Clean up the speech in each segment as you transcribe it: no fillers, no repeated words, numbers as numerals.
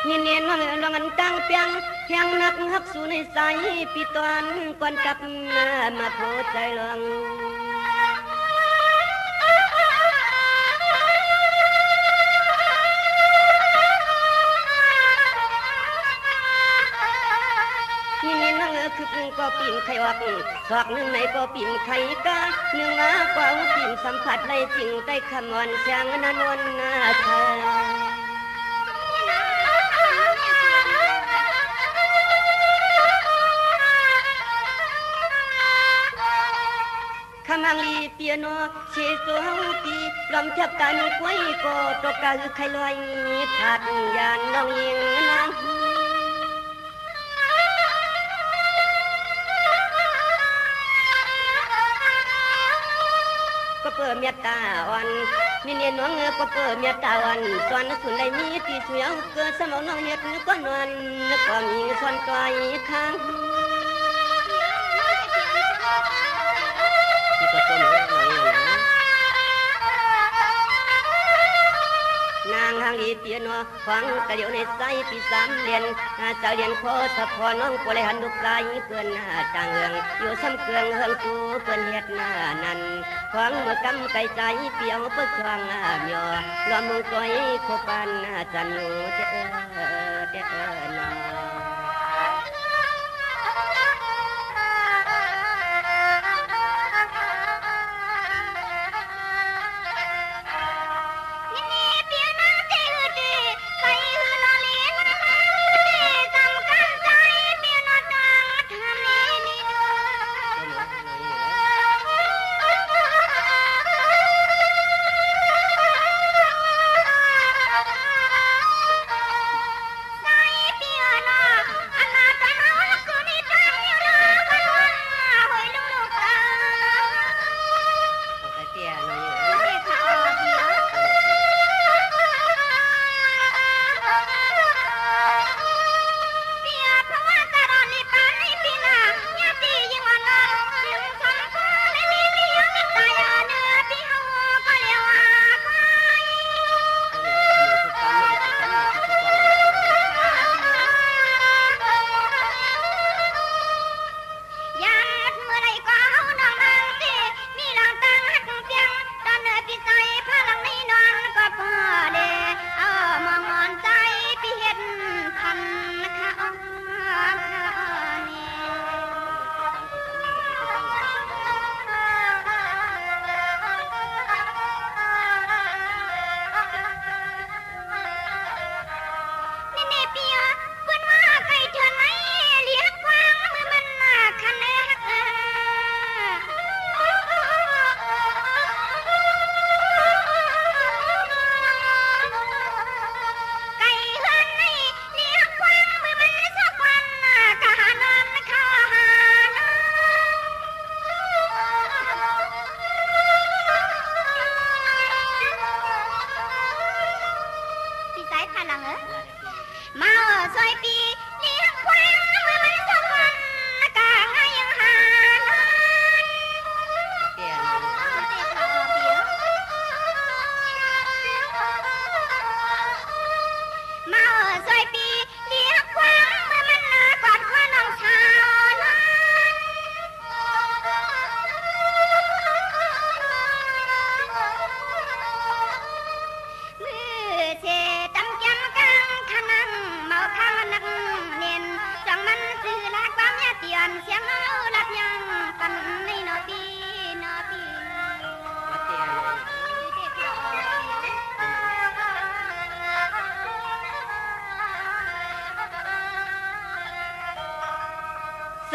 nhìn nhìn lòng anh tăng piang piang nặc hấp suในสายปีตอนก่อนกลับมาโพใจลองคือก็ปีนไขวักสอกหนึ่งในก็ปีนไขกาหนึ่งว่ากว่าปีนสัมผัสได้จริงได้คำวันเสียงนันวันนาเธอคำอังลีเปียโนเชโซเฮาปีลำจับกันกวยก็ตกกะไขลอยผัดยานน้องยิงนางเปิดเมียตาวันนี่เนี่ยน้องก็เปิดเมียตาวันสอนสุนได้มีที่ช่วยเกิดสมองน้องเฮ็ดนึกก็นอนนึกก็มีสอนตัวอีกครั้งที่ก็ต้มหน่อยนะนางหางอีเปียโนฟังกะเดี๋ยวในใจปีสามเรียนจะเรียนโคสะพอน้องก็เลยหันดุกไกลเพื่อนจางเฮืองอยู่ซ้ำเกลืองเฮืองตูเพื่อนเฮ็ดหน้านั้นฟังเมื่อกำไก่ใจเปียวเพื่อช่วงเมียรอมุงตัวโคปันจันนูเจ้นอ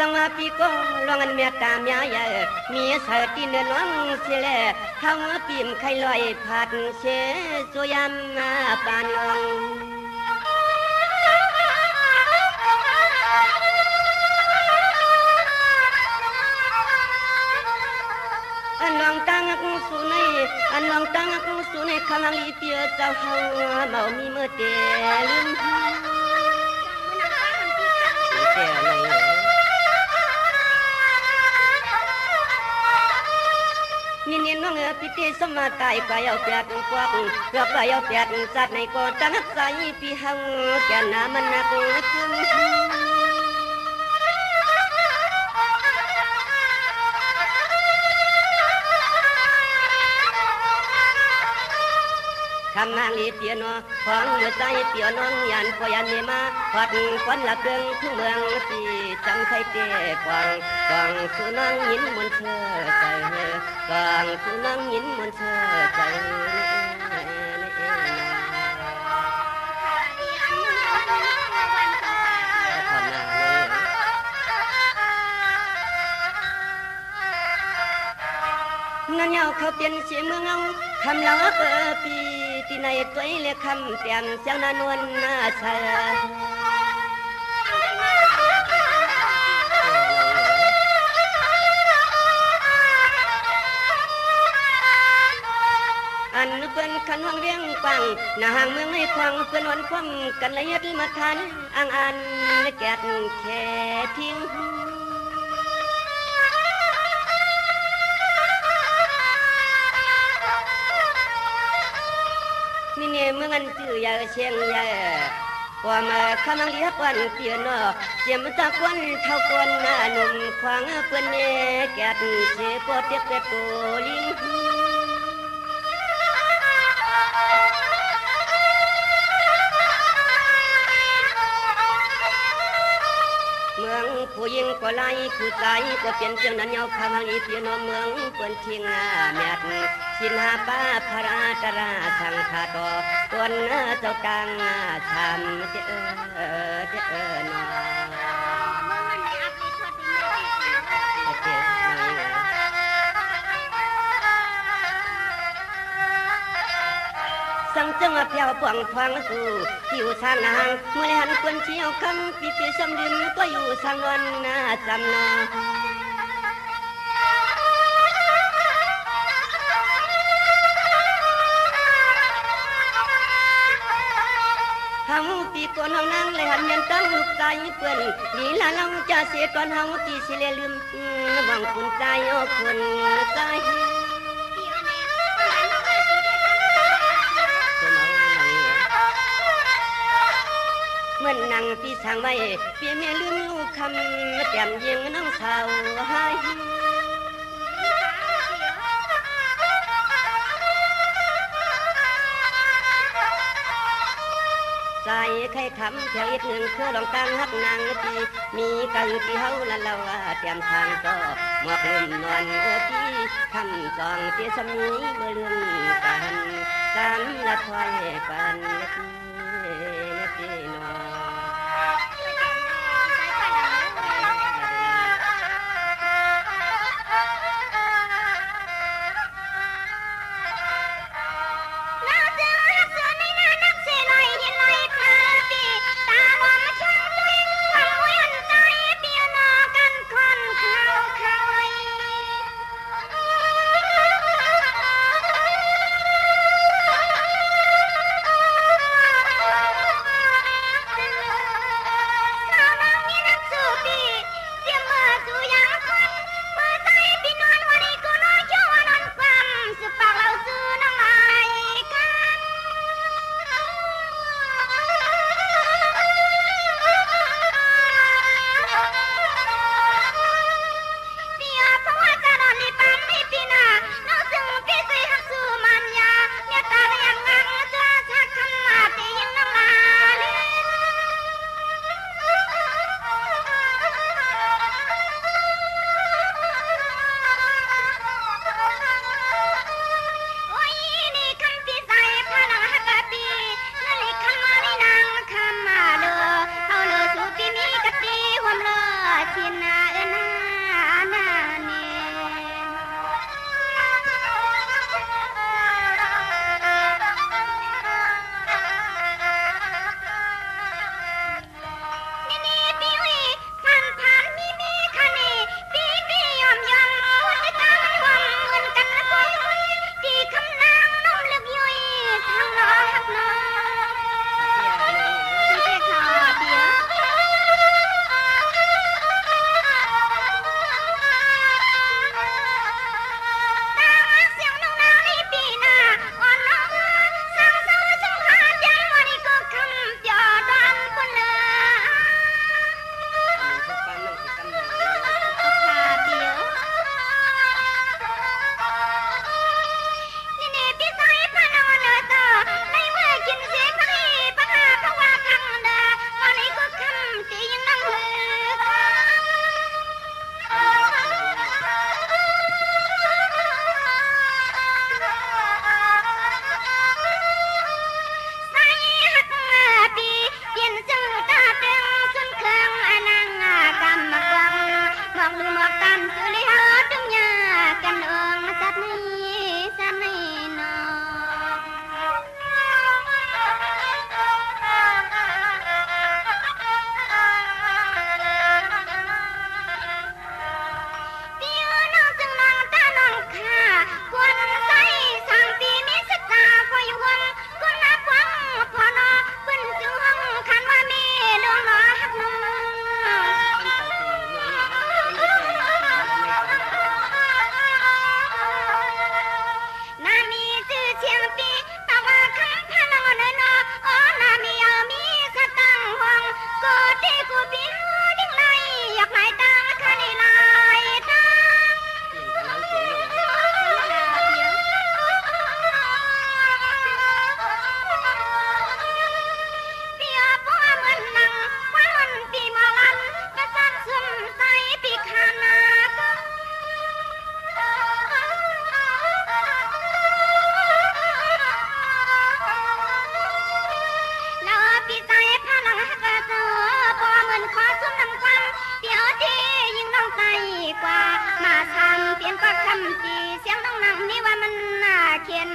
สังปีก็ลองอันเมียตามยาใหญ่มีเสือตีเนื้อน้องเสียแหล่ทางปีมไข่ลอยผัดเชโซยามปานองอันลองตั้งสูในอันลองตั้งสูในคำลีเปียเจ้าเฮาเมามีเมื่อเตลืมเจ้าใน nhìn nhìn nó ngựa piti sama tai kai au piat kwak rok kai au piat sat nei ko tanat sai pi hang kya na man nak kunคำนางลีเตียนอของเมื่อใจเตียน้องยันพยันเนมาพัดควันละเกิงทุกเมืองสีจังไทยเตะกวางกวางสุนังยินมนเธอใจกวางสุนังยินมนเธอใจนั่นยาวเขาเปลี่ยนเสียงเมืองเอาคำเล่าเปิดปีที่ในตัวเล็กคำเตียมเสียงนานวลน่าชาอันเป็นขันวังเวียงปังหน้าห่างเมืองให้ควังเป็นวันคว่ำกันละเอียดมาทันอ่างอันแกดแค่ทิ้งนี่เนี่ยเมื่อกันจื่อยาเชียงยาพอมาคำนังเรียกวันเปลี่ยนอเสียมตะควันเท่าควันหน้าหนุ่มขวางเปื้อนเนแกดเสียปวดเจ็บเป็ดโตลิงเมืองผู้หญิงก็ไล่ผู้ชายก็เปลี่ยนเสียงนั้นเงาคำหังอีเสียนอเมืองเปื้อนทิ้งแม่ดสินหาป้าพระราตราสังขาต่อตัวเจ้าตังทำเจ้านอสังจังเพียวปวงทวงสู่ที่อยู่ทางนางเมื่อหันควรเชี่ยวคำปีปีสมดินก็อยู่สังวันจำนอเฮาตีก่อนเฮานั่งเลยหันยันตั้งลูกใจเปื่อนลีลาเราจะเสียก่อนเฮาตีสิเลลืมหวังคุณใจคนใจเมื่อนั่งพี่สั่งไว้เปียเมียลืมลูกคำแต้มยิงน้องสาวให้ใจใครคำเพียงอีกหนึ่งคือลองตั้งฮักนางทีมีกันที่เฮาละเราเตรียมทางต่อหมอกลุ่มนอนที่คำสองที่สมีเมื่อลืมกันสามละถอยกันที่นอน กูปีหาดิ้งในอยากไหลตาคานี่ลายตาเปียป้อมันนังวันปีมาลันกระสันซึมใสปีขานากแล้วปีใจพลังกระเจอพอเหมือนขอซุ่มนำความเดี๋ยวที่ยิ่งน้องใจกว่ามาทำเปลี่ยนปักคำจีเสียงน้องนั่งนี่ว่ามันน่าเขียน